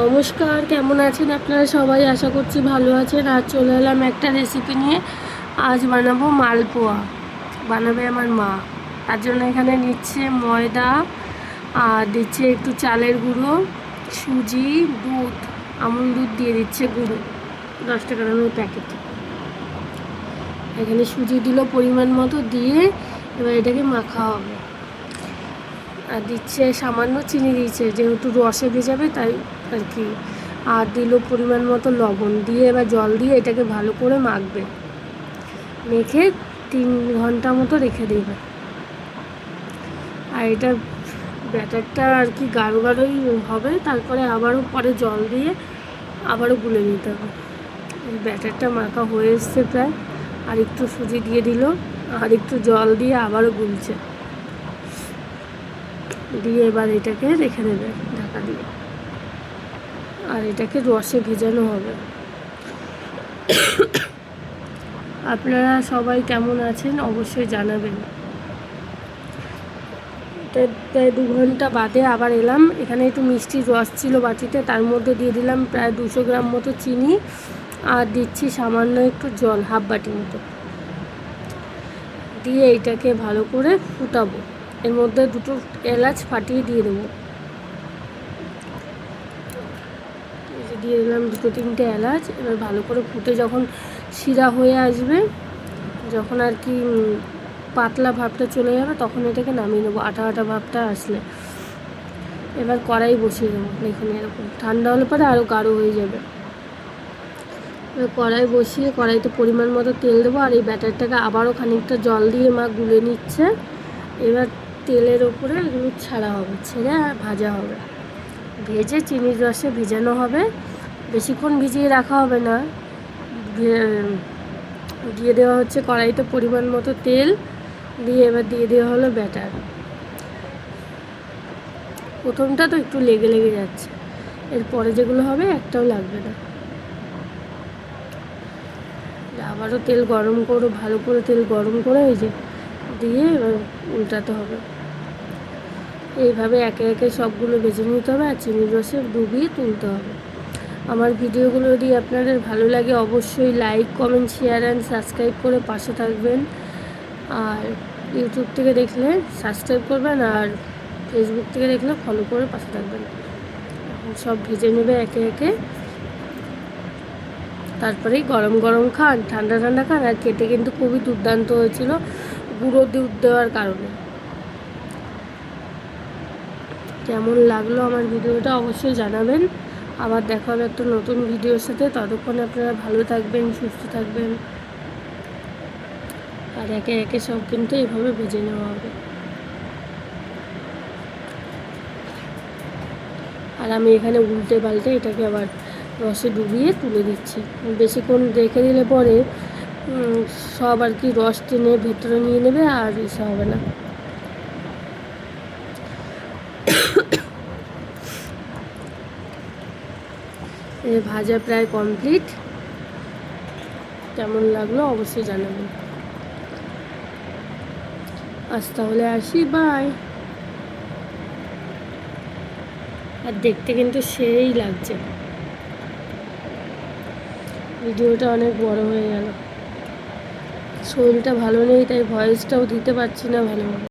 নমস্কার, কেমন আছেন আপনারা সবাই? আশা করছি ভালো আছেন। আজ চলে এলাম একটা রেসিপি নিয়ে। আজ বানাবো মালপোয়া, বানাবে আমার মা। তার জন্য এখানে নিচ্ছে ময়দা, আর দিচ্ছে একটু চালের গুঁড়ো, সুজি, দুধ, আমুল দুধ দিয়ে দিচ্ছে গুঁড়ো 10 টাকা দামের প্যাকেট। এখানে সুজি দিল পরিমাণ মতো, দিয়ে এবার এটাকে মাখা হবে। আর দিচ্ছে সামান্য চিনি, দিচ্ছে যেহেতু রসে ভেজাবে তাই আর কি। আর দিল পরিমাণ মতো লবণ, দিয়ে এবার জল দিয়ে এটাকে ভালো করে মাখবে। মেখে 3 ঘন্টা মতো রেখে দেবে। আর এটা ব্যাটারটা আর কি গাঢ় গাঢ়ই হবে। তারপরে আবারও পরে জল দিয়ে আবারও গুলে নিতে হবে। ব্যাটারটা মাখা হয়ে এসছে প্রায়। আর একটু সুজি দিয়ে দিল, আর একটু জল দিয়ে আবারও গুলছে। দিয়ে এবার এটাকে রেখে দেবে ঢাকা দিয়ে। আর এটাকে রসে ভেজানো হবে। আপনারা সবাই কেমন আছেন অবশ্যই জানাবেন। প্রায় 2 ঘন্টা বাদে আবার এলাম। এখানে একটু মিষ্টির রস ছিল বাটিতে, তার মধ্যে দিয়ে দিলাম প্রায় 200 গ্রাম মতো চিনি, আর দিচ্ছি সামান্য একটু জল, হাফ বাটি মতো দিয়ে এইটাকে ভালো করে ফুটাবো। এর মধ্যে 2টো এলাচ ফাটিয়ে দিয়ে দেবো। দিয়ে দিলাম 2-3টে এলাচ। এবার ভালো করে ফুটে যখন শিরা হয়ে আসবে, যখন আর কি পাতলা ভাবটা চলে যাবে, তখন এটাকে নামিয়ে নেবো। আটা আটা ভাবটা আসলে এবার কড়াই বসিয়ে দেবো। এখানে এরকম ঠান্ডা হলে পরে আরও গাঢ় হয়ে যাবে। এবার কড়াই বসিয়ে কড়াইতে পরিমাণ মতো তেল দেবো। আর এই ব্যাটারটাকে আবারও খানিকটা জল দিয়ে মা গুলে নিচ্ছে। এবার তেলের ওপরে এগুলো ছাড়া হবে, ছেড়ে আর ভাজা হবে। ভেজে চিনির রসে ভেজানো হবে। বেশিক্ষণ ভিজিয়ে রাখা হবে না। দিয়ে দেওয়া হচ্ছে কড়াইতে পরিমাণ মতো তেল, দিয়ে এবার দিয়ে দেওয়া হলো ব্যাটার। প্রথমটা তো একটু লেগে লেগে যাচ্ছে, এরপরে যেগুলো হবে একটাও লাগবে না। আবারও তেল গরম করো, ভালো করে তেল গরম করে এই যে দিয়ে এবার উল্টাতে হবে। এইভাবে একে একে সবগুলো ভেজে নিতে হবে, আর চিনির রসে ডুবিয়ে তুলতে হবে। আমার ভিডিওগুলো যদি আপনাদের ভালো লাগে অবশ্যই like, comment, share and subscribe করে পাশে থাকবেন। আর ইউটিউব থেকে দেখলে সাবস্ক্রাইব করবেন, আর ফেসবুক থেকে দেখলে ফলো করে পাশে থাকবেন। সব ভেজে নেবে একে একে। তারপরেই গরম গরম খান, ঠান্ডা ঠান্ডা খান। আর খেতে কিন্তু খুবই দুর্দান্ত হয়েছিল গুঁড়ো দুধ দেওয়ার কারণে। কেমন লাগলো আমার ভিডিওটা অবশ্যই জানাবেন। আবার দেখা হবে একটা নতুন ভিডিওর সাথে। ততক্ষণ আপনারা ভালো থাকবেন, সুস্থ থাকবেন। আর একে একে সব কিন্তু এইভাবে ভেজে নেওয়া হবে। আর আমি এখানে উল্টে পাল্টে এটাকে আবার রসে ডুবিয়ে তুলে দিচ্ছি। বেশিক্ষণ রেখে দিলে পরে সব আর কি রস টেনে ভেতরে নিয়ে নেবে, আর ইসে হবে না। ভাজা প্রায় কমপ্লিট। কেমন লাগলো অবশ্যই জানাবেন। আজ তাহলে আসি, বাই। আর দেখতে কিন্তু সেই লাগছে। ভিডিওটা অনেক বড় হয়ে গেল। শরীরটা ভালো নেই, তাই ভয়েসটাও দিতে পারছি না ভালোভাবে।